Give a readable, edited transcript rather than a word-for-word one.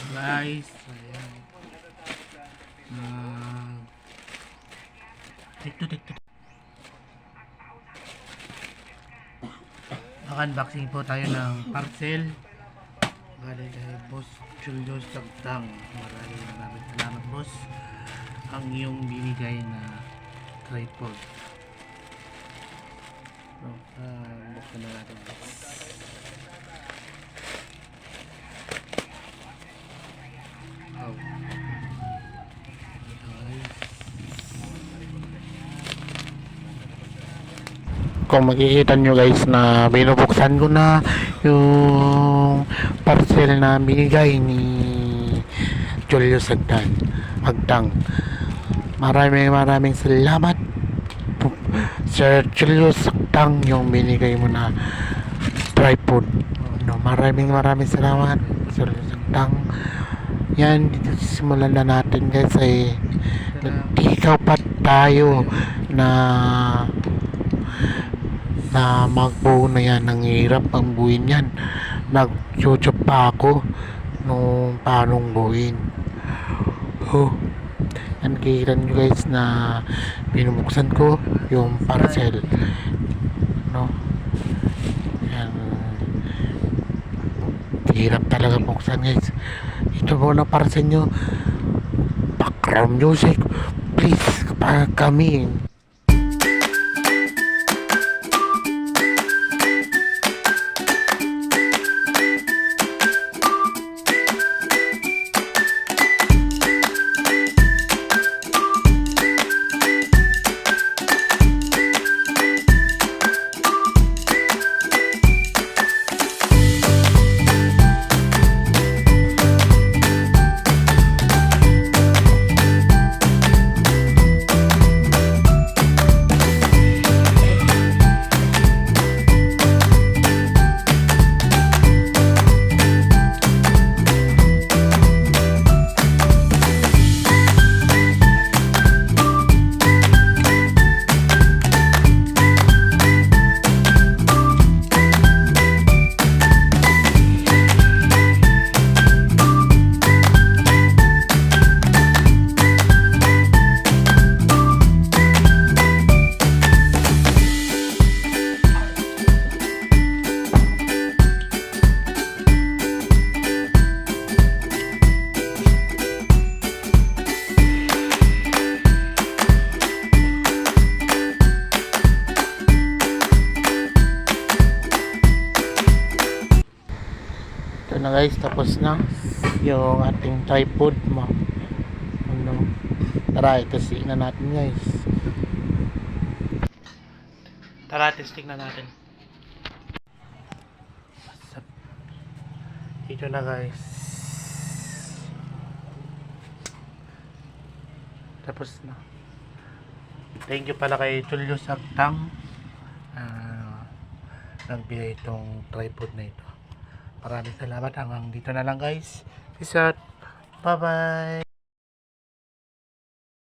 Guys, ayan. Dito. Naka-unboxing po tayo ng parcel. Galing kay Boss Julius Sagtang. Maraming salamat, boss. Ang iyong binigay na tripod. So, buksan na natin. Oh. Kung makikita nyo guys na binubuksan ko na yung parcel na binigay ni Julius Agtang. Maraming salamat Sir Julius Agtang, yung binigay mo na tripod. Maraming salamat Sir Julius Agtang. Yan, dito simulan na natin guys, ay ikaw pa tayo na magbuo na yan. Ang hirap ang buuin yan. Nag-YouTube pa ako nung paanong buuin. Yan, kikita nyo guys na binubuksan ko yung parcel, yan. Hirap talaga buksan guys. Ito po na parcel nyo. Background music please para kami. Ito na guys, tapos na yung ating tripod mo. Tara, testing na natin guys. Tara, testing na natin. Ito na guys. Tapos na. Thank you pala kay Julius Agtang. Nagbigay itong tripod na ito. Maraming salamat. Hanggang dito na lang guys. Peace out. Bye bye.